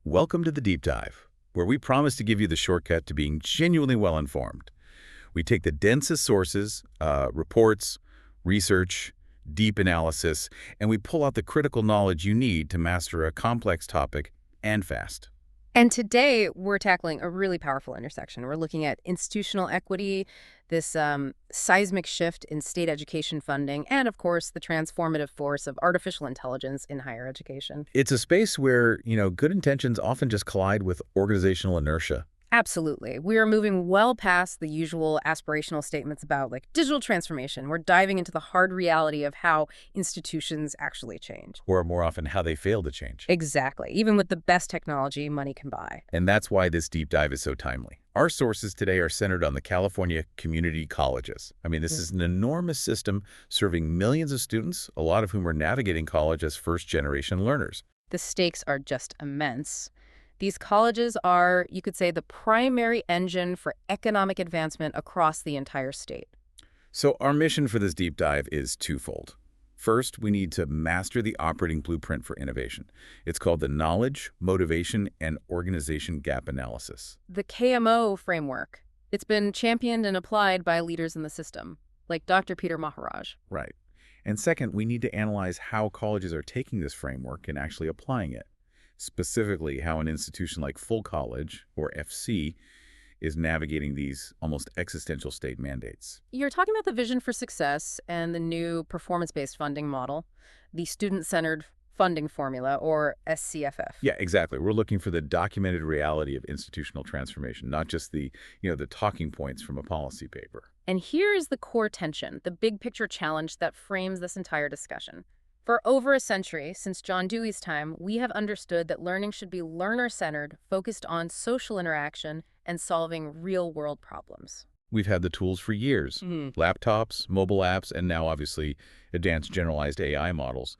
Welcome to the Deep Dive, where we promise to give you the shortcut to being genuinely well-informed. We take the densest sources, reports, research, deep analysis, and we pull out the critical knowledge you need to master a complex topic and fast. And today, we're tackling a really powerful intersection. We're looking at institutional equity, this seismic shift in state education funding, and, of course, the transformative force of artificial intelligence in higher education. It's a space where, good intentions often just collide with organizational inertia. Absolutely. We are moving well past the usual aspirational statements about, digital transformation. We're diving into the hard reality of how institutions actually change. Or more often, how they fail to change. Exactly. Even with the best technology money can buy. And that's why this deep dive is so timely. Our sources today are centered on the California community colleges. This is an enormous system serving millions of students, a lot of whom are navigating college as first-generation learners. The stakes are just immense. These colleges are, you could say, the primary engine for economic advancement across the entire state. So our mission for this deep dive is twofold. First, we need to master the operating blueprint for innovation. It's called the Knowledge, Motivation, and Organization Gap Analysis. The KMO Framework. It's been championed and applied by leaders in the system, like Dr. Peter Maharaj. Right. And second, we need to analyze how colleges are taking this framework and actually applying it. Specifically, how an institution like Full College, or FC, is navigating these almost existential state mandates. You're talking about the vision for success and the new performance-based funding model, the student-centered funding formula, or SCFF. Yeah, exactly. We're looking for the documented reality of institutional transformation, not just the talking points from a policy paper. And here is the core tension, the big picture challenge that frames this entire discussion. For over a century, since John Dewey's time, we have understood that learning should be learner-centered, focused on social interaction and solving real-world problems. We've had the tools for years, laptops, mobile apps, and now, obviously, advanced generalized AI models.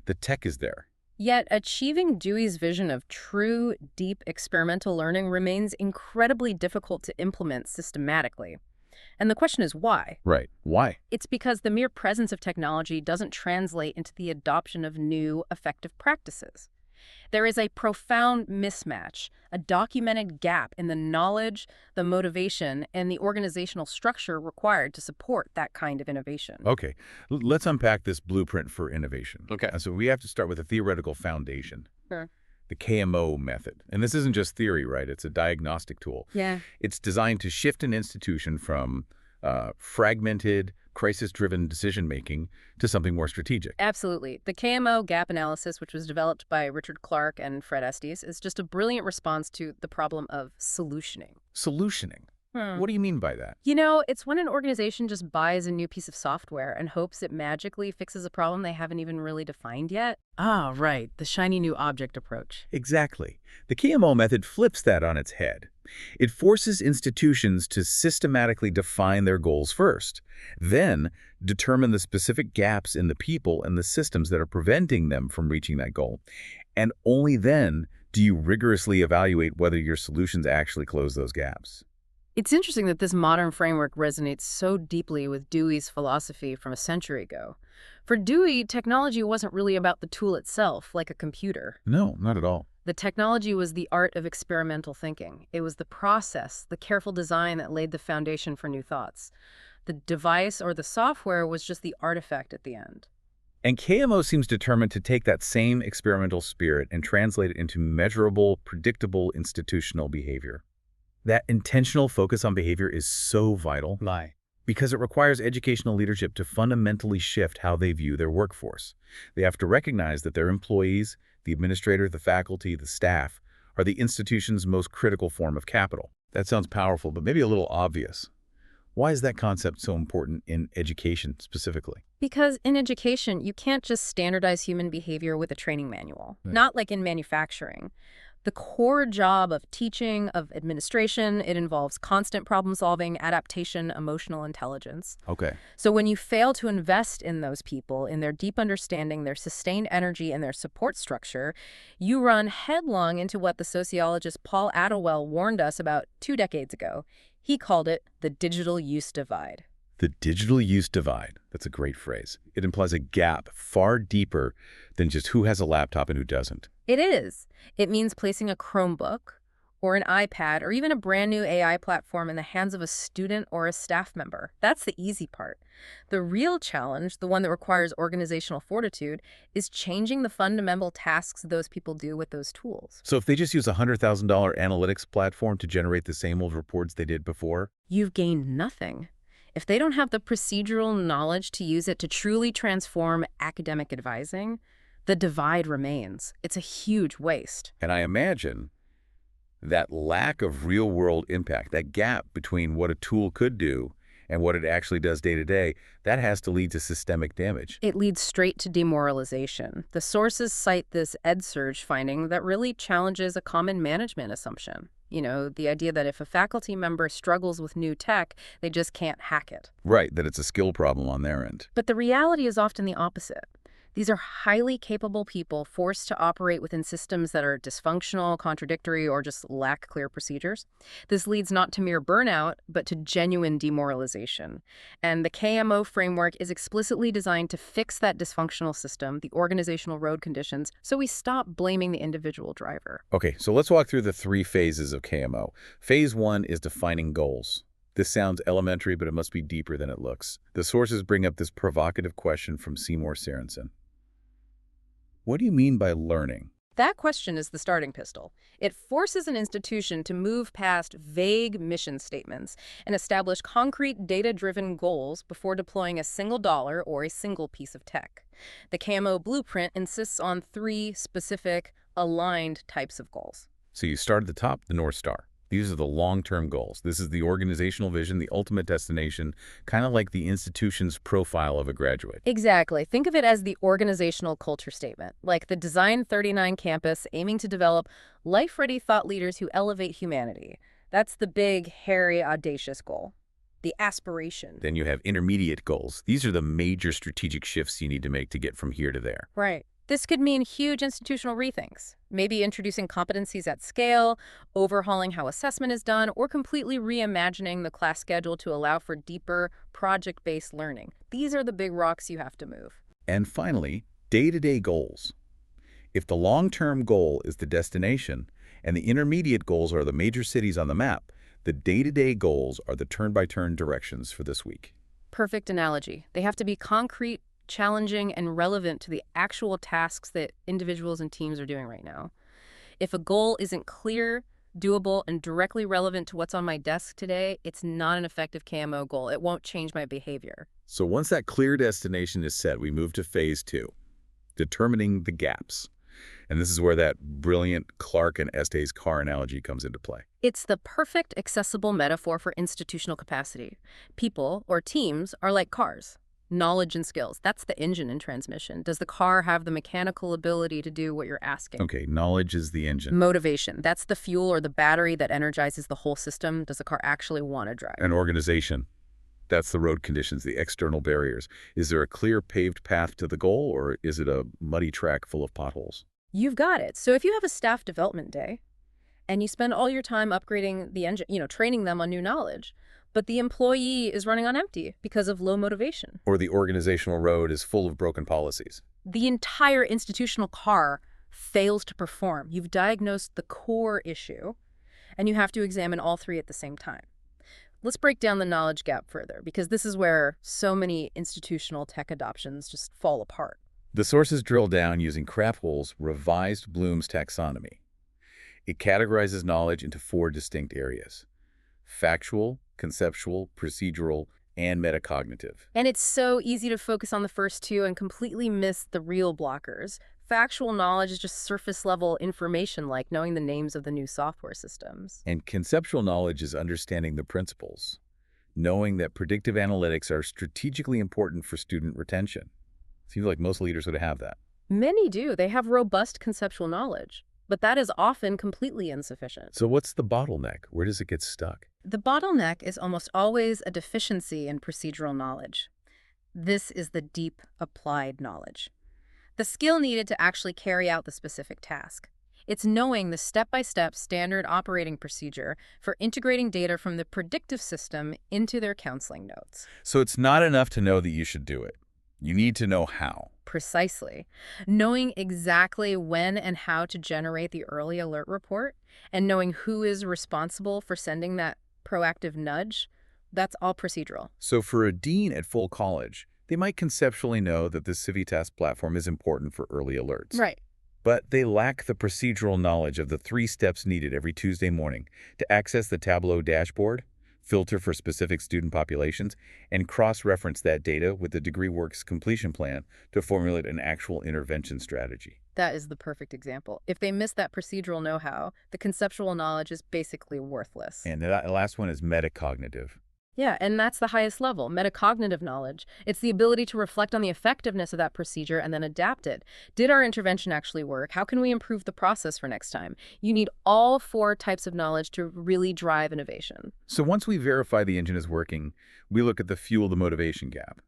The tech is there. Yet, achieving Dewey's vision of true, deep experimental learning remains incredibly difficult to implement systematically. And the question is why? Right. Why? It's because the mere presence of technology doesn't translate into the adoption of new, effective practices. There is a profound mismatch, a documented gap in the knowledge, the motivation, and the organizational structure required to support that kind of innovation. Okay. Let's unpack this blueprint for innovation. Okay. So we have to start with a theoretical foundation. Sure. The KMO method. And this isn't just theory, right? It's a diagnostic tool. Yeah. It's designed to shift an institution from fragmented, crisis-driven decision-making to something more strategic. Absolutely. The KMO gap analysis, which was developed by Richard Clark and Fred Estes, is just a brilliant response to the problem of solutioning. Solutioning? What do you mean by that? It's when an organization just buys a new piece of software and hopes it magically fixes a problem they haven't even really defined yet. Ah, right. The shiny new object approach. Exactly. The KMO method flips that on its head. It forces institutions to systematically define their goals first, then determine the specific gaps in the people and the systems that are preventing them from reaching that goal. And only then do you rigorously evaluate whether your solutions actually close those gaps. It's interesting that this modern framework resonates so deeply with Dewey's philosophy from a century ago. For Dewey, technology wasn't really about the tool itself, like a computer. No, not at all. The technology was the art of experimental thinking. It was the process, the careful design that laid the foundation for new thoughts. The device or the software was just the artifact at the end. And KMO seems determined to take that same experimental spirit and translate it into measurable, predictable institutional behavior. That intentional focus on behavior is so vital. Why? Because it requires educational leadership to fundamentally shift how they view their workforce. They have to recognize that their employees, the administrator, the faculty, the staff, are the institution's most critical form of capital. That sounds powerful, but maybe a little obvious. Why is that concept so important in education specifically? Because in education, you can't just standardize human behavior with a training manual. Right. Not like in manufacturing. The core job of teaching, of administration, it involves constant problem solving, adaptation, emotional intelligence. Okay. So when you fail to invest in those people, in their deep understanding, their sustained energy, and their support structure, you run headlong into what the sociologist Paul Attewell warned us about 2 decades ago. He called it the digital use divide. The digital use divide. That's a great phrase. It implies a gap far deeper than just who has a laptop and who doesn't. It is. It means placing a Chromebook or an iPad or even a brand new AI platform in the hands of a student or a staff member. That's the easy part. The real challenge, the one that requires organizational fortitude, is changing the fundamental tasks those people do with those tools. So if they just use a $100,000 analytics platform to generate the same old reports they did before? You've gained nothing. If they don't have the procedural knowledge to use it to truly transform academic advising, the divide remains. It's a huge waste. And I imagine that lack of real-world impact, that gap between what a tool could do and what it actually does day to day, that has to lead to systemic damage. It leads straight to demoralization. The sources cite this EdSurge finding that really challenges a common management assumption. You know, the idea that if a faculty member struggles with new tech, they just can't hack it. Right, that it's a skill problem on their end. But the reality is often the opposite. These are highly capable people forced to operate within systems that are dysfunctional, contradictory, or just lack clear procedures. This leads not to mere burnout, but to genuine demoralization. And the KMO framework is explicitly designed to fix that dysfunctional system, the organizational road conditions, so we stop blaming the individual driver. Okay, so let's walk through the 3 phases of KMO. Phase 1 is defining goals. This sounds elementary, but it must be deeper than it looks. The sources bring up this provocative question from Seymour Sorensen. What do you mean by learning? That question is the starting pistol. It forces an institution to move past vague mission statements and establish concrete data-driven goals before deploying a single dollar or a single piece of tech. The KMO blueprint insists on 3 specific, aligned types of goals. So you start at the top, the North Star. These are the long-term goals. This is the organizational vision, the ultimate destination, kind of like the institution's profile of a graduate. Exactly. Think of it as the organizational culture statement, like the Design 39 campus aiming to develop life-ready thought leaders who elevate humanity. That's the big, hairy, audacious goal. The aspiration. Then you have intermediate goals. These are the major strategic shifts you need to make to get from here to there. Right. This could mean huge institutional rethinks, maybe introducing competencies at scale, overhauling how assessment is done, or completely reimagining the class schedule to allow for deeper, project-based learning. These are the big rocks you have to move. And finally, day-to-day goals. If the long-term goal is the destination, and the intermediate goals are the major cities on the map, the day-to-day goals are the turn-by-turn directions for this week. Perfect analogy. They have to be concrete, challenging, and relevant to the actual tasks that individuals and teams are doing right now. If a goal isn't clear, doable, and directly relevant to what's on my desk today, it's not an effective KMO goal. It won't change my behavior. So once that clear destination is set, we move to phase 2, determining the gaps. And this is where that brilliant Clark and Estes car analogy comes into play. It's the perfect accessible metaphor for institutional capacity. People, or teams, are like cars. Knowledge and skills, that's the engine and transmission. Does the car have the mechanical ability to do what you're asking? Okay, knowledge is the engine. Motivation, that's the fuel or the battery that energizes the whole system. Does the car actually want to drive? An organization, that's the road conditions, the external barriers. Is there a clear paved path to the goal, or is it a muddy track full of potholes? You've got it. So if you have a staff development day and you spend all your time upgrading the engine, training them on new knowledge, but the employee is running on empty because of low motivation. Or the organizational road is full of broken policies. The entire institutional car fails to perform. You've diagnosed the core issue, and you have to examine all 3 at the same time. Let's break down the knowledge gap further, because this is where so many institutional tech adoptions just fall apart. The sources drill down using Kraftwerk's revised Bloom's taxonomy. It categorizes knowledge into 4 distinct areas: factual, conceptual, procedural, and metacognitive. And it's so easy to focus on the first 2 and completely miss the real blockers. Factual knowledge is just surface-level information, like knowing the names of the new software systems. And conceptual knowledge is understanding the principles, knowing that predictive analytics are strategically important for student retention. Seems like most leaders would have that. Many do. They have robust conceptual knowledge, but that is often completely insufficient. So what's the bottleneck? Where does it get stuck? The bottleneck is almost always a deficiency in procedural knowledge. This is the deep applied knowledge, the skill needed to actually carry out the specific task. It's knowing the step-by-step standard operating procedure for integrating data from the predictive system into their counseling notes. So it's not enough to know that you should do it. You need to know how. Precisely. Knowing exactly when and how to generate the early alert report and knowing who is responsible for sending that proactive nudge, that's all procedural. So for a dean at full college, they might conceptually know that the Civitas platform is important for early alerts. Right. But they lack the procedural knowledge of the 3 steps needed every Tuesday morning to access the Tableau dashboard, filter for specific student populations, and cross-reference that data with the DegreeWorks completion plan to formulate an actual intervention strategy. That is the perfect example. If they miss that procedural know-how, the conceptual knowledge is basically worthless. And the last one is metacognitive. Yeah, and that's the highest level, metacognitive knowledge. It's the ability to reflect on the effectiveness of that procedure and then adapt it. Did our intervention actually work? How can we improve the process for next time? You need all 4 types of knowledge to really drive innovation. So once we verify the engine is working, we look at the fuel the motivation gap.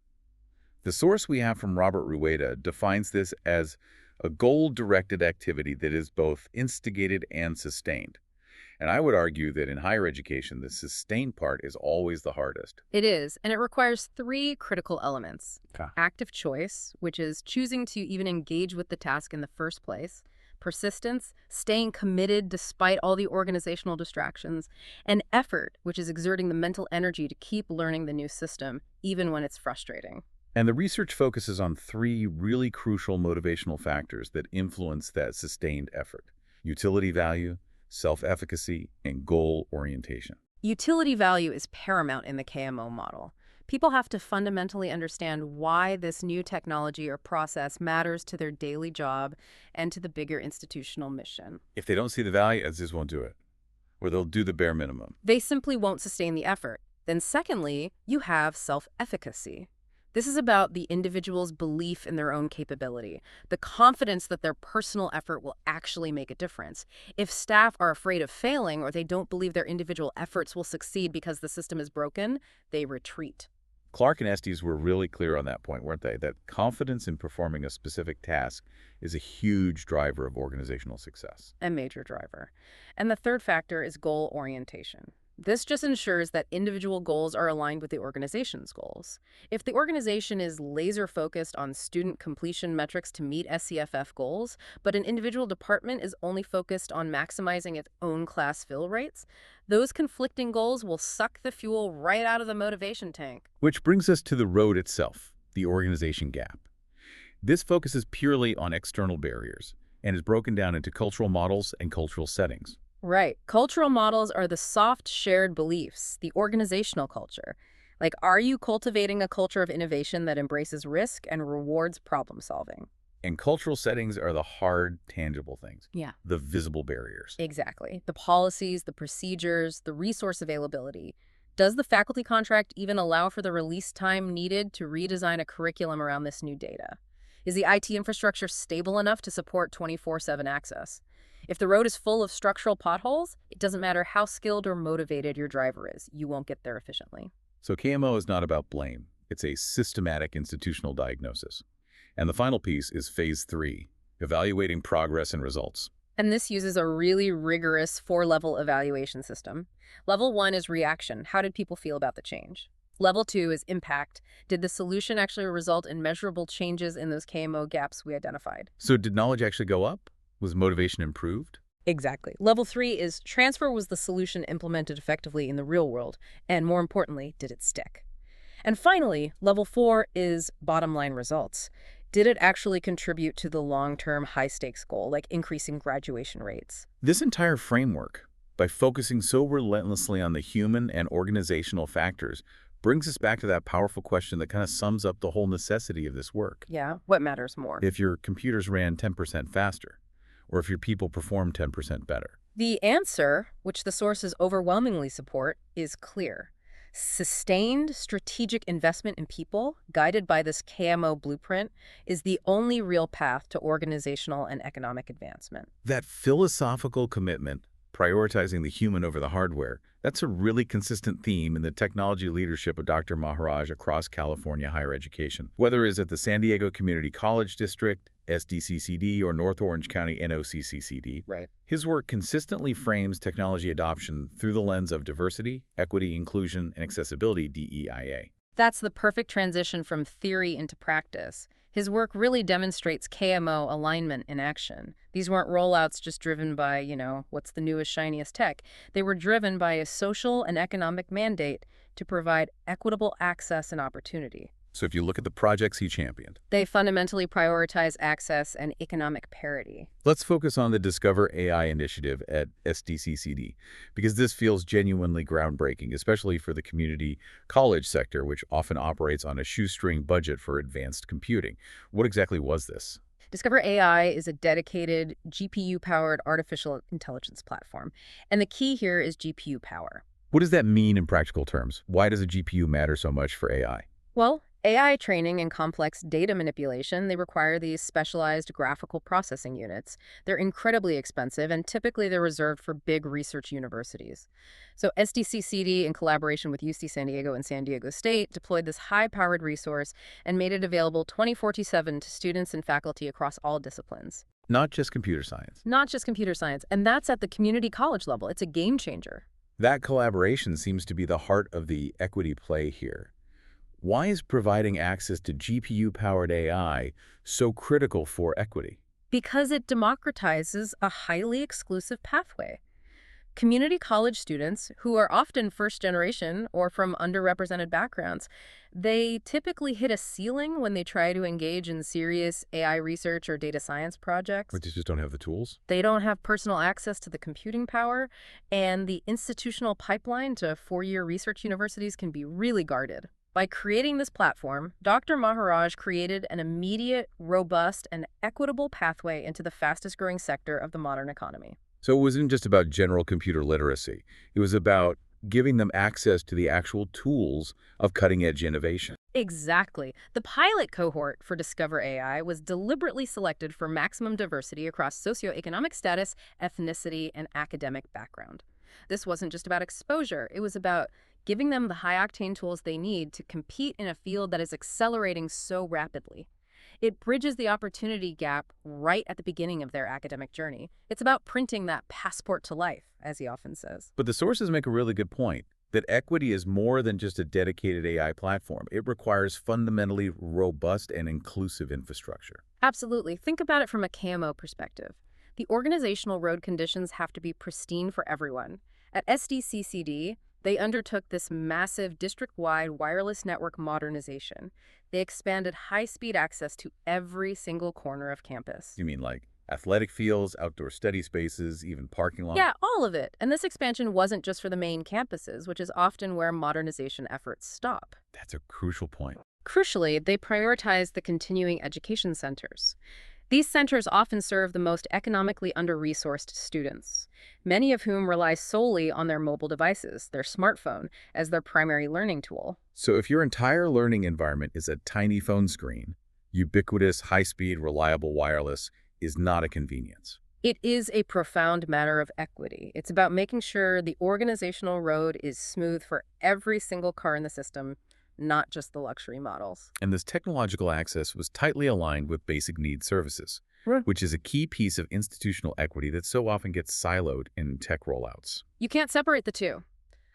The source we have from Robert Rueda defines this as a goal-directed activity that is both instigated and sustained. And I would argue that in higher education, the sustained part is always the hardest. It is, and it requires 3 critical elements. Okay. Active choice, which is choosing to even engage with the task in the first place. Persistence, staying committed despite all the organizational distractions. And effort, which is exerting the mental energy to keep learning the new system, even when it's frustrating. And the research focuses on 3 really crucial motivational factors that influence that sustained effort: utility value, self-efficacy, and goal orientation. Utility value is paramount in the KMO model. People have to fundamentally understand why this new technology or process matters to their daily job and to the bigger institutional mission. If they don't see the value, they just won't do it, or they'll do the bare minimum. They simply won't sustain the effort. Then secondly, you have self-efficacy. This is about the individual's belief in their own capability, the confidence that their personal effort will actually make a difference. If staff are afraid of failing or they don't believe their individual efforts will succeed because the system is broken, they retreat. Clark and Estes were really clear on that point, weren't they? That confidence in performing a specific task is a huge driver of organizational success. A major driver. And the third factor is goal orientation. This just ensures that individual goals are aligned with the organization's goals. If the organization is laser-focused on student completion metrics to meet SCFF goals, but an individual department is only focused on maximizing its own class fill rates, those conflicting goals will suck the fuel right out of the motivation tank. Which brings us to the road itself, the organization gap. This focuses purely on external barriers and is broken down into cultural models and cultural settings. Right. Cultural models are the soft shared beliefs, the organizational culture. Like, are you cultivating a culture of innovation that embraces risk and rewards problem solving? And cultural settings are the hard, tangible things. Yeah. The visible barriers. Exactly. The policies, the procedures, the resource availability. Does the faculty contract even allow for the release time needed to redesign a curriculum around this new data? Is the IT infrastructure stable enough to support 24/7 access? If the road is full of structural potholes, it doesn't matter how skilled or motivated your driver is, you won't get there efficiently. So KMO is not about blame. It's a systematic institutional diagnosis. And the final piece is phase 3, evaluating progress and results. And this uses a really rigorous 4-level evaluation system. Level 1 is reaction. How did people feel about the change? Level 2 is impact. Did the solution actually result in measurable changes in those KMO gaps we identified? So did knowledge actually go up? Was motivation improved? Exactly. Level 3 is transfer. Was the solution implemented effectively in the real world? And more importantly, did it stick? And finally, level 4 is bottom line results. Did it actually contribute to the long-term high-stakes goal, like increasing graduation rates? This entire framework, by focusing so relentlessly on the human and organizational factors, brings us back to that powerful question that kind of sums up the whole necessity of this work. Yeah, what matters more? If your computers ran 10% faster, or if your people perform 10% better? The answer, which the sources overwhelmingly support, is clear. Sustained strategic investment in people, guided by this KMO blueprint, is the only real path to organizational and economic advancement. That philosophical commitment, prioritizing the human over the hardware, that's a really consistent theme in the technology leadership of Dr. Maharaj across California higher education. Whether it's at the San Diego Community College District, SDCCD, or North Orange County NOCCCD, Right. his work consistently frames technology adoption through the lens of diversity, equity, inclusion, and accessibility, DEIA. That's the perfect transition from theory into practice. His work really demonstrates KMO alignment in action. These weren't rollouts just driven by, what's the newest, shiniest tech. They were driven by a social and economic mandate to provide equitable access and opportunity. So if you look at the projects he championed, They fundamentally prioritize access and economic parity. let's focus on the Discover AI initiative at SDCCD, because this feels genuinely groundbreaking, especially for the community college sector, which often operates on a shoestring budget for advanced computing. What exactly was this? Discover AI is a dedicated GPU-powered artificial intelligence platform. And the key here is GPU power. What does that mean in practical terms? Why does a GPU matter so much for AI? Well, AI training and complex data manipulation, they require these specialized graphical processing units. They're incredibly expensive, and typically they're reserved for big research universities. So SDCCD, in collaboration with UC San Diego and San Diego State, deployed this high-powered resource and made it available 24/7 to students and faculty across all disciplines. Not just computer science. Not just computer science, and that's at the community college level. It's a game changer. That collaboration seems to be the heart of the equity play here. Why is providing access to GPU-powered AI so critical for equity? Because it democratizes a highly exclusive pathway. Community college students, who are often first generation or from underrepresented backgrounds, they typically hit a ceiling when they try to engage in serious AI research or data science projects. But they just don't have the tools? They don't have personal access to the computing power, and the institutional pipeline to four-year research universities can be really guarded. By creating this platform, Dr. Maharaj created an immediate, robust, and equitable pathway into the fastest-growing sector of the modern economy. So it wasn't just about general computer literacy. It was about giving them access to the actual tools of cutting-edge innovation. Exactly. The pilot cohort for Discover AI was deliberately selected for maximum diversity across socioeconomic status, ethnicity, and academic background. This wasn't just about exposure. It was about giving them the high-octane tools they need to compete in a field that is accelerating so rapidly. It bridges the opportunity gap right at the beginning of their academic journey. It's about printing that passport to life, as he often says. But the sources make a really good point, that equity is more than just a dedicated AI platform. It requires fundamentally robust and inclusive infrastructure. Absolutely. Think about it from a KMO perspective. The organizational road conditions have to be pristine for everyone. At SDCCD, they undertook this massive district-wide wireless network modernization. They expanded high-speed access to every single corner of campus. You mean like athletic fields, outdoor study spaces, even parking lots? Yeah, all of it. And this expansion wasn't just for the main campuses, which is often where modernization efforts stop. That's a crucial point. Crucially, they prioritized the continuing education centers. These centers often serve the most economically under-resourced students, many of whom rely solely on their mobile devices, their smartphone, as their primary learning tool. So if your entire learning environment is a tiny phone screen, ubiquitous, high-speed, reliable wireless is not a convenience. It is a profound matter of equity. It's about making sure the organizational road is smooth for every single car in the system, not just the luxury models. And this technological access was tightly aligned with basic needs services, Right. which is a key piece of institutional equity that so often gets siloed in tech rollouts. You can't separate the two.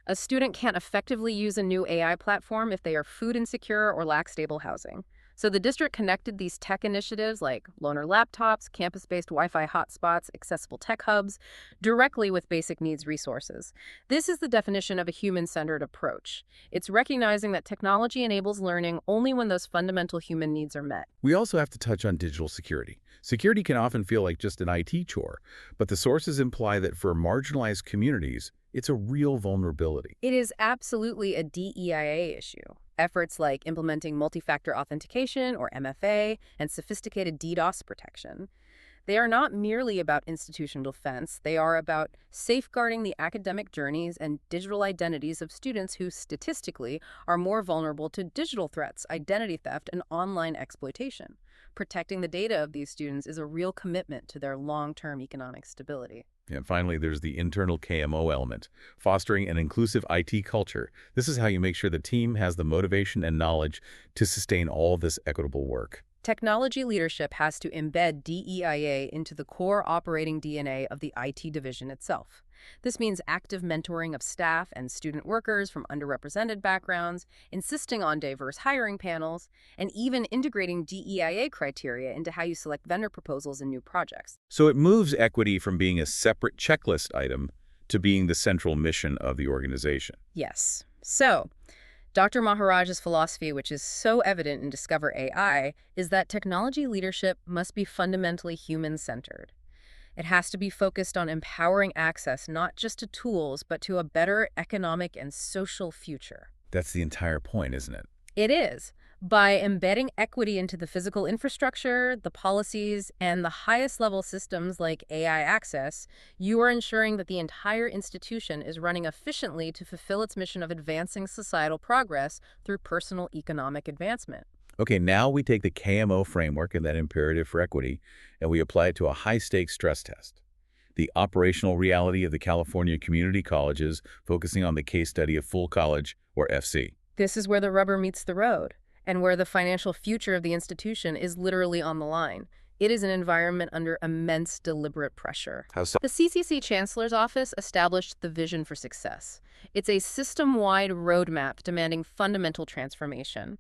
A student can't effectively use a new AI platform if they are food insecure or lack stable housing. So the district connected these tech initiatives like loaner laptops, campus-based Wi-Fi hotspots, accessible tech hubs, directly with basic needs resources. This is the definition of a human-centered approach. It's recognizing that technology enables learning only when those fundamental human needs are met. We also have to touch on digital security. Security can often feel like just an IT chore, but the sources imply that for marginalized communities, it's a real vulnerability. It is absolutely a DEIA issue. Efforts like implementing multi-factor authentication, or MFA, and sophisticated DDoS protection. They are not merely about institutional defense. They are about safeguarding the academic journeys and digital identities of students who statistically are more vulnerable to digital threats, identity theft, and online exploitation. Protecting the data of these students is a real commitment to their long-term economic stability. And finally, there's the internal KMO element, fostering an inclusive IT culture. This is how you make sure the team has the motivation and knowledge to sustain all this equitable work. Technology leadership has to embed DEIA into the core operating DNA of the IT division itself. This means active mentoring of staff and student workers from underrepresented backgrounds, insisting on diverse hiring panels, and even integrating DEIA criteria into how you select vendor proposals in new projects. So it moves equity from being a separate checklist item to being the central mission of the organization. Yes. So, Dr. Maharaj's philosophy, which is so evident in Discover AI, is that technology leadership must be fundamentally human-centered. It has to be focused on empowering access not just to tools, but to a better economic and social future. That's the entire point, isn't it? It is. By embedding equity into the physical infrastructure, the policies, and the highest level systems like AI access, you are ensuring that the entire institution is running efficiently to fulfill its mission of advancing societal progress through personal economic advancement. Okay, now we take the KMO framework and that imperative for equity, and we apply it to a high-stakes stress test. The operational reality of the California community colleges, focusing on the case study of full college, or FC. This is where the rubber meets the road, and where the financial future of the institution is literally on the line. It is an environment under immense deliberate pressure. How so? The CCC Chancellor's Office established the vision for success. It's a system-wide roadmap demanding fundamental transformation.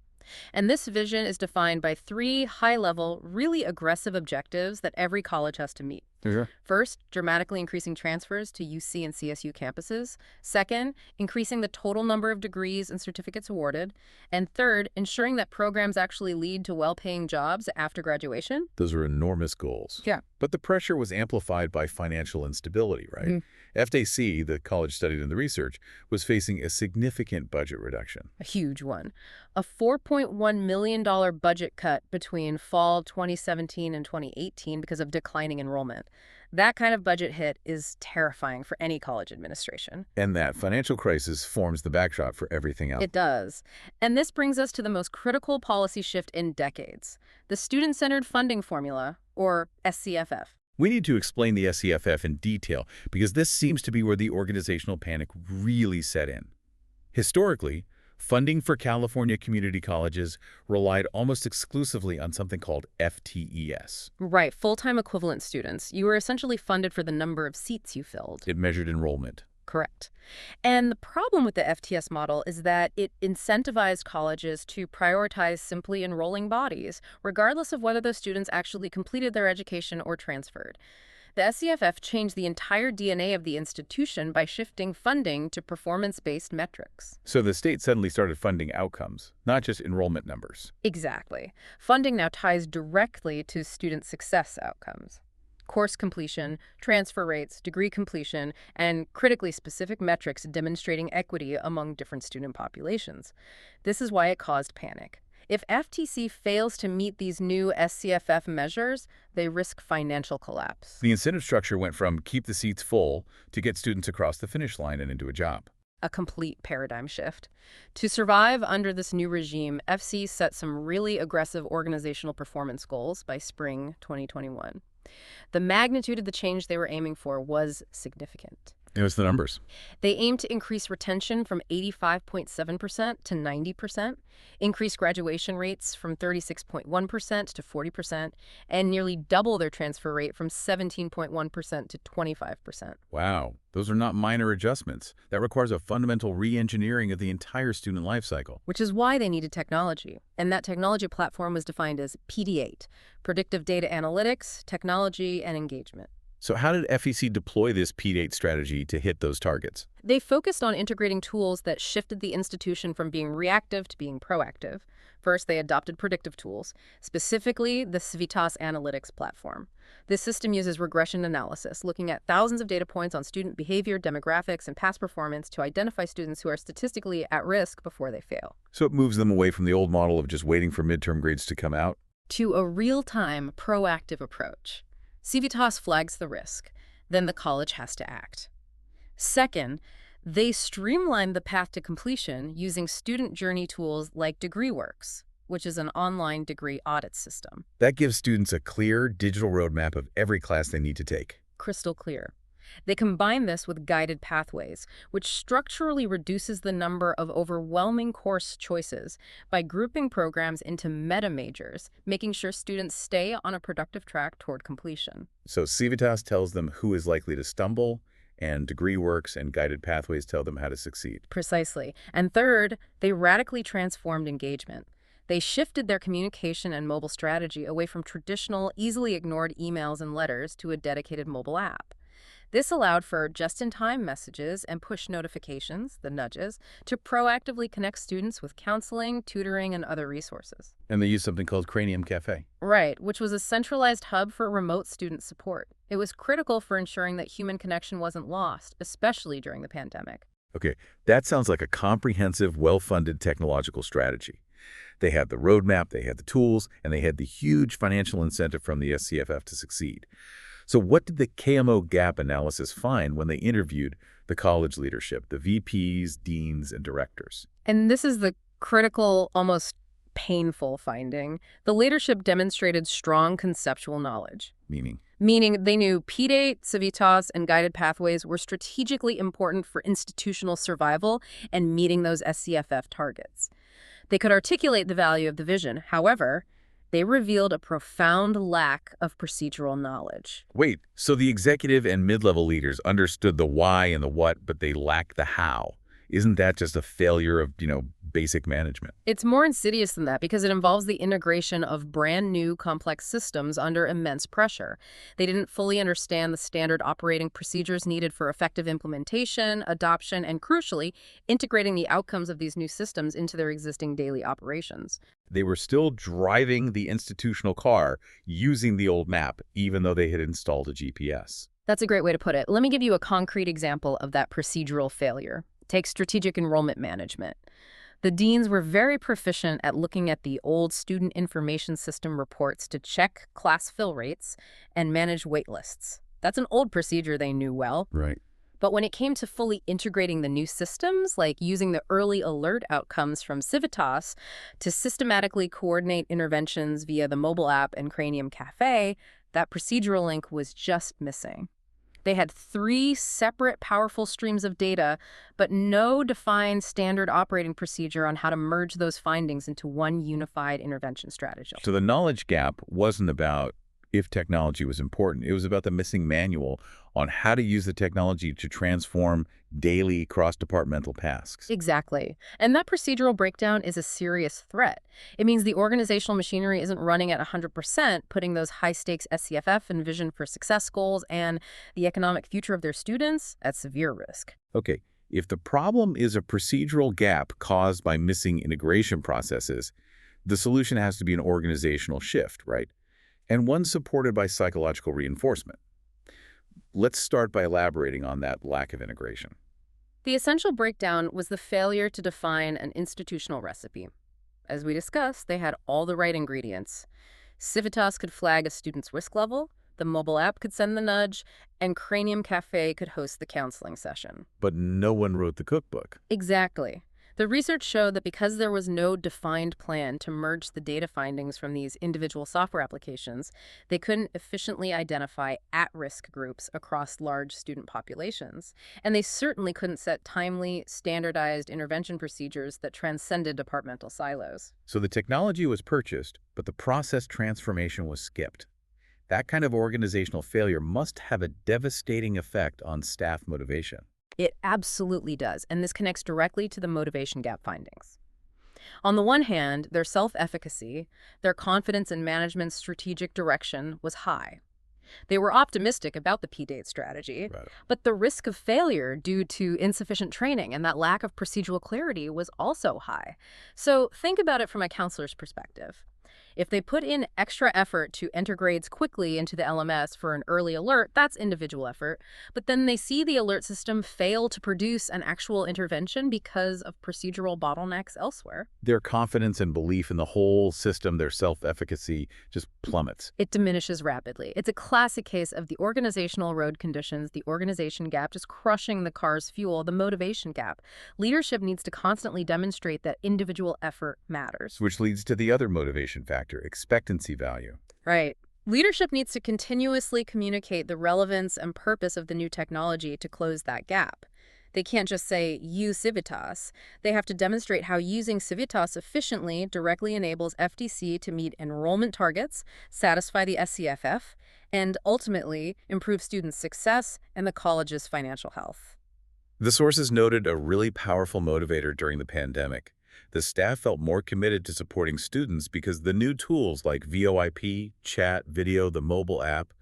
And this vision is defined by 3 high-level, really aggressive objectives that every college has to meet. Sure. First, dramatically increasing transfers to UC and CSU campuses. Second, increasing the total number of degrees and certificates awarded. And third, ensuring that programs actually lead to well-paying jobs after graduation. Those are enormous goals. Yeah. But the pressure was amplified by financial instability, right? FDC, the college studied in the research, was facing a significant budget reduction. A huge one. A $4.1 million budget cut between fall 2017 and 2018 because of declining enrollment. That kind of budget hit is terrifying for any college administration. And that financial crisis forms the backdrop for everything else. It does. And this brings us to the most critical policy shift in decades, the student-centered funding formula, or SCFF. We need to explain the SCFF in detail because this seems to be where the organizational panic really set in. Historically, funding for California community colleges relied almost exclusively on something called FTES. Right, full-time equivalent students. You were essentially funded for the number of seats you filled. It measured enrollment. Correct. And the problem with the FTS model is that it incentivized colleges to prioritize simply enrolling bodies, regardless of whether those students actually completed their education or transferred. The SCFF changed the entire DNA of the institution by shifting funding to performance-based metrics. So the state suddenly started funding outcomes, not just enrollment numbers. Exactly. Funding now ties directly to student success outcomes. Course completion, transfer rates, degree completion, and critically specific metrics demonstrating equity among different student populations. This is why it caused panic. If FTC fails to meet these new SCFF measures, they risk financial collapse. The incentive structure went from keep the seats full to get students across the finish line and into a job. A complete paradigm shift. To survive under this new regime, FC set some really aggressive organizational performance goals by spring 2021. The magnitude of the change they were aiming for was significant. What's the numbers? They aimed to increase retention from 85.7% to 90%, increase graduation rates from 36.1% to 40%, and nearly double their transfer rate from 17.1% to 25%. Wow, those are not minor adjustments. That requires a fundamental re-engineering of the entire student life cycle. Which is why they needed technology. And that technology platform was defined as PD8, Predictive Data Analytics, Technology, and Engagement. So how did FEC deploy this P8 strategy to hit those targets? They focused on integrating tools that shifted the institution from being reactive to being proactive. First, they adopted predictive tools, specifically the Civitas Analytics platform. This system uses regression analysis, looking at thousands of data points on student behavior, demographics, and past performance to identify students who are statistically at risk before they fail. So it moves them away from the old model of just waiting for midterm grades to come out? To a real-time, proactive approach. Civitas flags the risk, then the college has to act. Second, they streamlined the path to completion using student journey tools like DegreeWorks, which is an online degree audit system. That gives students a clear digital roadmap of every class they need to take. Crystal clear. They combine this with guided pathways, which structurally reduces the number of overwhelming course choices by grouping programs into meta-majors, making sure students stay on a productive track toward completion. So Civitas tells them who is likely to stumble and degree works and guided pathways tell them how to succeed. Precisely. And third, they radically transformed engagement. They shifted their communication and mobile strategy away from traditional, easily ignored emails and letters to a dedicated mobile app. This allowed for just-in-time messages and push notifications, the nudges, to proactively connect students with counseling, tutoring, and other resources. And they use something called Cranium Cafe. Right, which was a centralized hub for remote student support. It was critical for ensuring that human connection wasn't lost, especially during the pandemic. Okay, that sounds like a comprehensive, well-funded technological strategy. They had the roadmap, they had the tools, and they had the huge financial incentive from the SCFF to succeed. So what did the KMO gap analysis find when they interviewed the college leadership, the VPs, deans, and directors? And this is the critical, almost painful finding. The leadership demonstrated strong conceptual knowledge. Meaning they knew P-Date, Civitas, and guided pathways were strategically important for institutional survival and meeting those SCFF targets. They could articulate the value of the vision. However, they revealed a profound lack of procedural knowledge. Wait, so the executive and mid-level leaders understood the why and the what, but they lacked the how. Isn't that just a failure of, basic management? It's more insidious than that because it involves the integration of brand new complex systems under immense pressure. They didn't fully understand the standard operating procedures needed for effective implementation, adoption, and crucially, integrating the outcomes of these new systems into their existing daily operations. They were still driving the institutional car using the old map, even though they had installed a GPS. That's a great way to put it. Let me give you a concrete example of that procedural failure. Take strategic enrollment management. The deans were very proficient at looking at the old student information system reports to check class fill rates and manage wait lists. That's an old procedure they knew well. Right. But when it came to fully integrating the new systems, like using the early alert outcomes from Civitas to systematically coordinate interventions via the mobile app and Cranium Cafe, that procedural link was just missing. They had 3 separate powerful streams of data, but no defined standard operating procedure on how to merge those findings into one unified intervention strategy. So the knowledge gap wasn't about if technology was important. It was about the missing manual on how to use the technology to transform daily cross-departmental tasks. Exactly. And that procedural breakdown is a serious threat. It means the organizational machinery isn't running at 100%, putting those high-stakes SCFF and vision for success goals and the economic future of their students at severe risk. Okay, if the problem is a procedural gap caused by missing integration processes, the solution has to be an organizational shift, right? And one supported by psychological reinforcement. Let's start by elaborating on that lack of integration. The essential breakdown was the failure to define an institutional recipe. As we discussed, they had all the right ingredients. Civitas could flag a student's risk level, the mobile app could send the nudge, and Cranium Cafe could host the counseling session. But no one wrote the cookbook. Exactly. The research showed that because there was no defined plan to merge the data findings from these individual software applications, they couldn't efficiently identify at-risk groups across large student populations. And they certainly couldn't set timely, standardized intervention procedures that transcended departmental silos. So the technology was purchased, but the process transformation was skipped. That kind of organizational failure must have a devastating effect on staff motivation. It absolutely does, and this connects directly to the motivation gap findings. On the one hand, their self-efficacy, their confidence in management's strategic direction was high. They were optimistic about the P-Date strategy, Right. but the risk of failure due to insufficient training and that lack of procedural clarity was also high. So think about it from a counselor's perspective. If they put in extra effort to enter grades quickly into the LMS for an early alert, that's individual effort. But then they see the alert system fail to produce an actual intervention because of procedural bottlenecks elsewhere. Their confidence and belief in the whole system, their self-efficacy, just plummets. It diminishes rapidly. It's a classic case of the organizational road conditions, the organization gap just crushing the car's fuel, the motivation gap. Leadership needs to constantly demonstrate that individual effort matters. Which leads to the other motivation factor, expectancy value. Right. Leadership needs to continuously communicate the relevance and purpose of the new technology to close that gap. They can't just say, use Civitas. They have to demonstrate how using Civitas efficiently directly enables FDC to meet enrollment targets, satisfy the SCFF, and ultimately improve students' success and the college's financial health. The sources noted a really powerful motivator during the pandemic. The staff felt more committed to supporting students because the new tools like VoIP, chat, video, the mobile app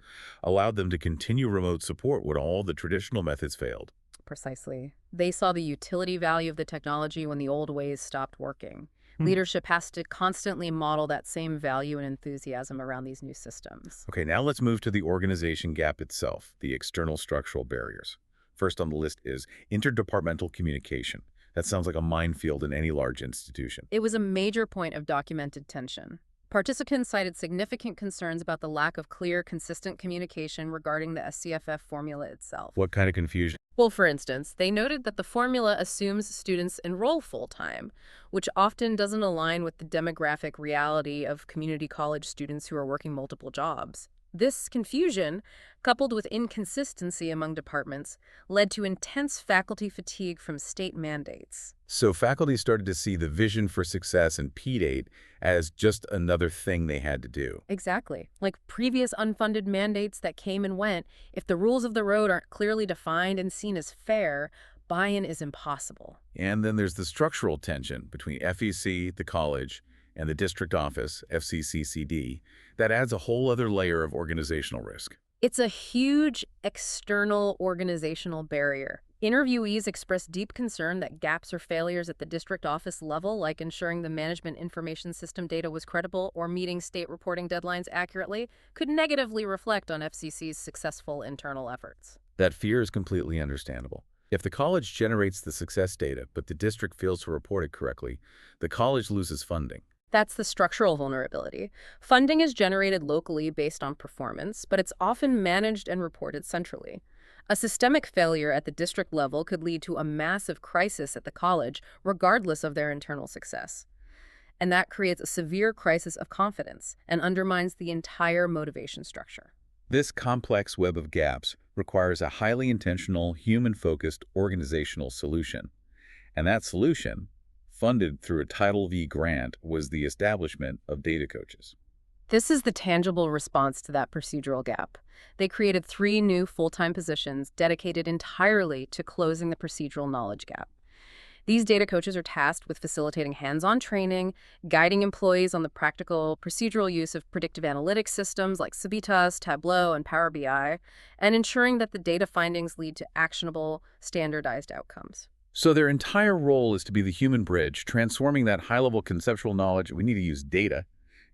allowed them to continue remote support when all the traditional methods failed. Precisely. They saw the utility value of the technology when the old ways stopped working. Hmm. Leadership has to constantly model that same value and enthusiasm around these new systems. Okay, now let's move to the organization gap itself, the external structural barriers. First on the list is interdepartmental communication. That sounds like a minefield in any large institution. It was a major point of documented tension. Participants cited significant concerns about the lack of clear, consistent communication regarding the SCFF formula itself. What kind of confusion? Well, for instance, they noted that the formula assumes students enroll full-time, which often doesn't align with the demographic reality of community college students who are working multiple jobs. This confusion, coupled with inconsistency among departments, led to intense faculty fatigue from state mandates. So faculty started to see the vision for success in P-Date as just another thing they had to do. Exactly. Like previous unfunded mandates that came and went, if the rules of the road aren't clearly defined and seen as fair, buy-in is impossible. And then there's the structural tension between FEC, the college, and the district office, FCCCD, that adds a whole other layer of organizational risk. It's a huge external organizational barrier. Interviewees expressed deep concern that gaps or failures at the district office level, like ensuring the management information system data was credible or meeting state reporting deadlines accurately, could negatively reflect on FCC's successful internal efforts. That fear is completely understandable. If the college generates the success data, but the district fails to report it correctly, the college loses funding. That's the structural vulnerability. Funding is generated locally based on performance, but it's often managed and reported centrally. A systemic failure at the district level could lead to a massive crisis at the college, regardless of their internal success. And that creates a severe crisis of confidence and undermines the entire motivation structure. This complex web of gaps requires a highly intentional, human-focused organizational solution. And that solution, funded through a Title V grant, was the establishment of data coaches. This is the tangible response to that procedural gap. They created 3 new full-time positions dedicated entirely to closing the procedural knowledge gap. These data coaches are tasked with facilitating hands-on training, guiding employees on the practical procedural use of predictive analytics systems like Civitas, Tableau, and Power BI, and ensuring that the data findings lead to actionable, standardized outcomes. So their entire role is to be the human bridge, transforming that high-level conceptual knowledge we need to use data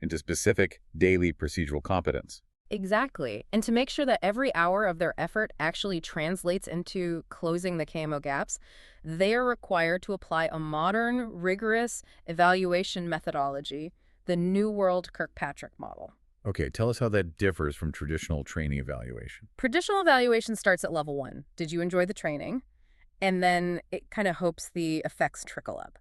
into specific daily procedural competence. Exactly. And to make sure that every hour of their effort actually translates into closing the KMO gaps, they are required to apply a modern, rigorous evaluation methodology, the New World Kirkpatrick model. Okay, tell us how that differs from traditional training evaluation. Traditional evaluation starts at level 1. Did you enjoy the training? And then it kind of hopes the effects trickle up.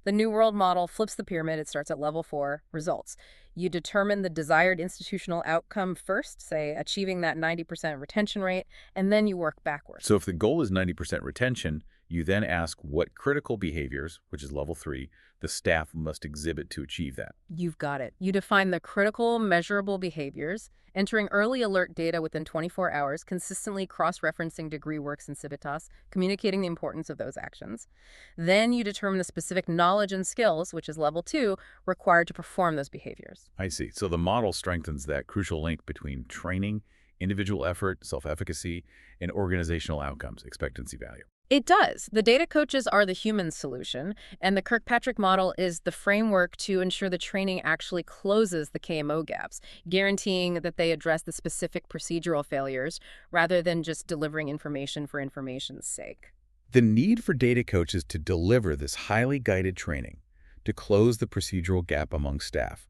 The New World model flips the pyramid. It starts at level 4, results. You determine the desired institutional outcome first, say achieving that 90% retention rate, and then you work backwards. So if the goal is 90% retention, you then ask what critical behaviors, which is level 3, the staff must exhibit to achieve that. You've got it. You define the critical, measurable behaviors, entering early alert data within 24 hours, consistently cross-referencing degree works in Civitas, communicating the importance of those actions. Then you determine the specific knowledge and skills, which is level 2, required to perform those behaviors. I see. So the model strengthens that crucial link between training, individual effort, self-efficacy, and organizational outcomes, expectancy value. It does. The data coaches are the human solution, and the Kirkpatrick model is the framework to ensure the training actually closes the KMO gaps, guaranteeing that they address the specific procedural failures rather than just delivering information for information's sake. The need for data coaches to deliver this highly guided training to close the procedural gap among staff.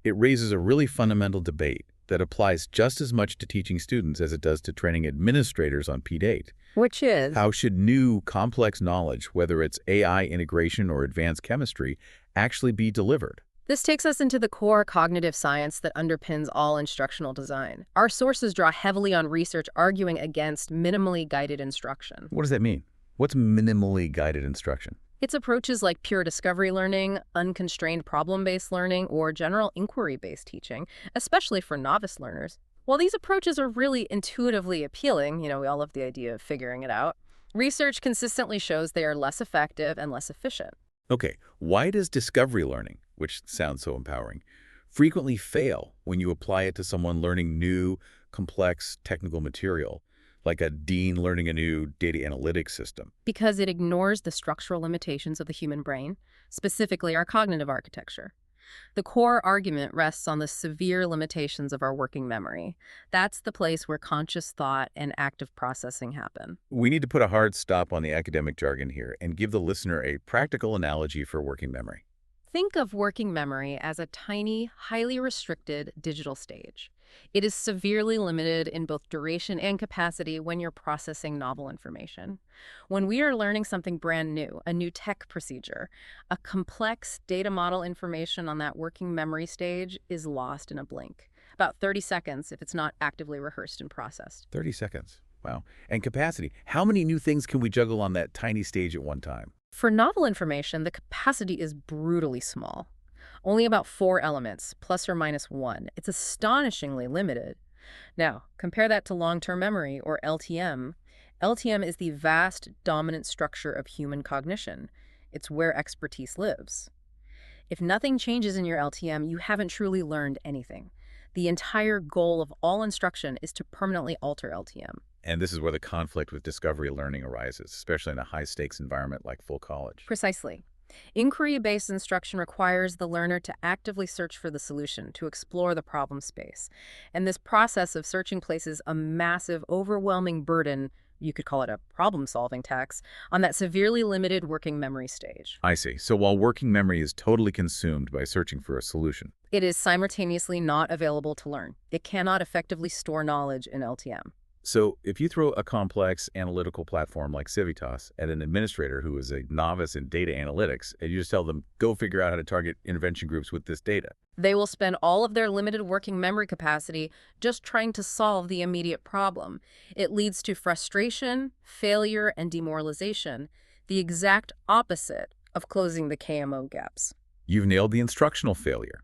It raises a really fundamental debate that applies just as much to teaching students as it does to training administrators on P-Date. Which is? How should new, complex knowledge, whether it's AI integration or advanced chemistry, actually be delivered? This takes us into the core cognitive science that underpins all instructional design. Our sources draw heavily on research arguing against minimally guided instruction. What does that mean? What's minimally guided instruction? It's approaches like pure discovery learning, unconstrained problem-based learning, or general inquiry-based teaching, especially for novice learners. While these approaches are really intuitively appealing, we all love the idea of figuring it out, research consistently shows they are less effective and less efficient. Okay, why does discovery learning, which sounds so empowering, frequently fail when you apply it to someone learning new, complex technical material, like a dean learning a new data analytics system? Because it ignores the structural limitations of the human brain, specifically our cognitive architecture. The core argument rests on the severe limitations of our working memory. That's the place where conscious thought and active processing happen. We need to put a hard stop on the academic jargon here and give the listener a practical analogy for working memory. Think of working memory as a tiny, highly restricted digital stage. It is severely limited in both duration and capacity when you're processing novel information. When we are learning something brand new, a new tech procedure, a complex data model information on that working memory stage is lost in a blink. About 30 seconds if it's not actively rehearsed and processed. 30 seconds. Wow. And capacity. How many new things can we juggle on that tiny stage at one time? For novel information, the capacity is brutally small. Only about 4 elements, plus or minus 1. It's astonishingly limited. Now, compare that to long-term memory, or LTM. LTM is the vast, dominant structure of human cognition. It's where expertise lives. If nothing changes in your LTM, you haven't truly learned anything. The entire goal of all instruction is to permanently alter LTM. And this is where the conflict with discovery learning arises, especially in a high-stakes environment like full college. Precisely. Inquiry-based instruction requires the learner to actively search for the solution, to explore the problem space. And this process of searching places a massive, overwhelming burden, you could call it a problem-solving tax, on that severely limited working memory stage. I see. So while working memory is totally consumed by searching for a solution, It is simultaneously not available to learn. It cannot effectively store knowledge in LTM. so if you throw a complex analytical platform like Civitas at an administrator who is a novice in data analytics, and you just tell them, go figure out how to target intervention groups with this data, They will spend all of their limited working memory capacity just trying to solve the immediate problem. It leads to frustration, failure, and demoralization, the exact opposite of closing the KMO gaps. you've nailed the instructional failure.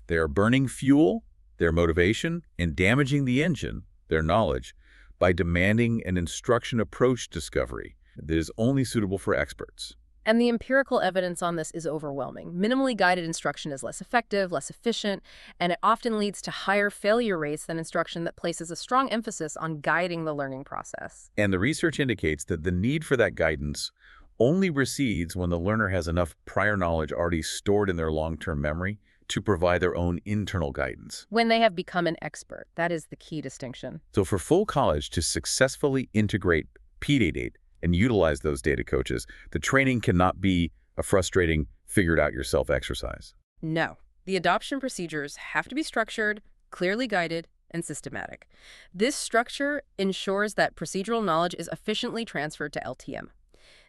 They are burning fuel, their motivation, and damaging the engine, their knowledge, by demanding an instruction approach discovery that is only suitable for experts. And the empirical evidence on this is overwhelming. Minimally guided instruction is less effective, less efficient, and it often leads to higher failure rates than instruction that places a strong emphasis on guiding the learning process. And the research indicates that the need for that guidance only recedes when the learner has enough prior knowledge already stored in their long-term memory to provide their own internal guidance. When they have become an expert, that is the key distinction. So for full college to successfully integrate PDate and utilize those data coaches, the training cannot be a frustrating figure-it-out-yourself exercise. No. The adoption procedures have to be structured, clearly guided, and systematic. This structure ensures that procedural knowledge is efficiently transferred to LTM.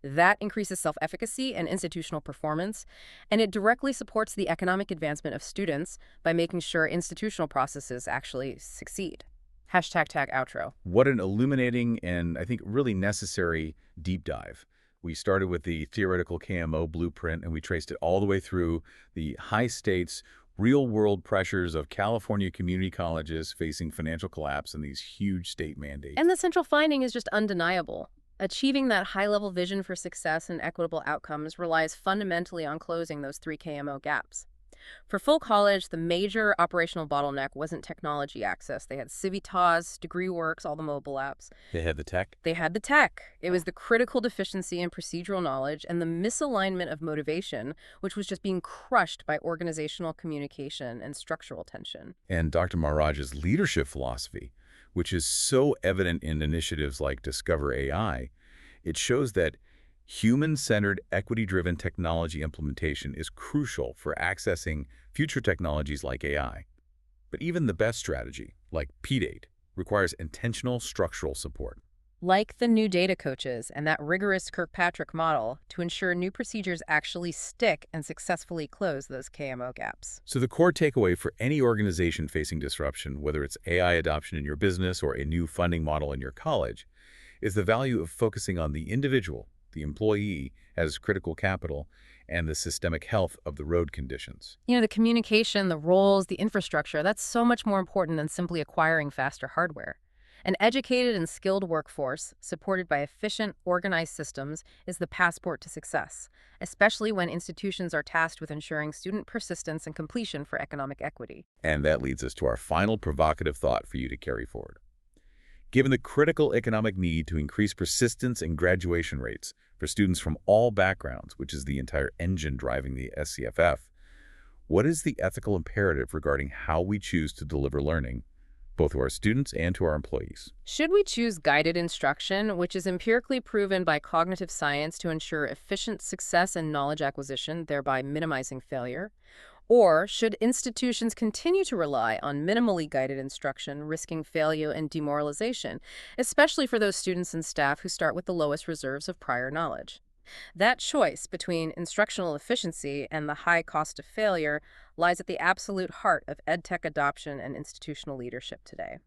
That increases self-efficacy and institutional performance, and it directly supports the economic advancement of students by making sure institutional processes actually succeed. #tag outro. What an illuminating and, I think, really necessary deep dive. We started with the theoretical KMO blueprint, and we traced it all the way through the high-stakes, real-world pressures of California community colleges facing financial collapse and these huge state mandates. And the central finding is just undeniable. Achieving that high-level vision for success and equitable outcomes relies fundamentally on closing those 3 KMO gaps. For full college, the major operational bottleneck wasn't technology access. They had Civitas, DegreeWorks, all the mobile apps. They had the tech. They had the tech. It was the critical deficiency in procedural knowledge and the misalignment of motivation, which was just being crushed by organizational communication and structural tension. And Dr. Maharaj's leadership philosophy, which is so evident in initiatives like Discover AI, it shows that human-centered, equity-driven technology implementation is crucial for accessing future technologies like AI. But even the best strategy, like PDate, requires intentional structural support. Like the new data coaches and that rigorous Kirkpatrick model to ensure new procedures actually stick and successfully close those KMO gaps. So the core takeaway for any organization facing disruption, whether it's AI adoption in your business or a new funding model in your college, is the value of focusing on the individual, the employee as critical capital, and the systemic health of the road conditions. The communication, the roles, the infrastructure, that's so much more important than simply acquiring faster hardware. An educated and skilled workforce, supported by efficient, organized systems, is the passport to success, especially when institutions are tasked with ensuring student persistence and completion for economic equity. And that leads us to our final provocative thought for you to carry forward. Given the critical economic need to increase persistence and graduation rates for students from all backgrounds, which is the entire engine driving the SCFF, what is the ethical imperative regarding how we choose to deliver learning, both to our students and to our employees? Should we choose guided instruction, which is empirically proven by cognitive science to ensure efficient success and knowledge acquisition, thereby minimizing failure? Or should institutions continue to rely on minimally guided instruction, risking failure and demoralization, especially for those students and staff who start with the lowest reserves of prior knowledge? That choice between instructional efficiency and the high cost of failure lies at the absolute heart of EdTech adoption and institutional leadership today.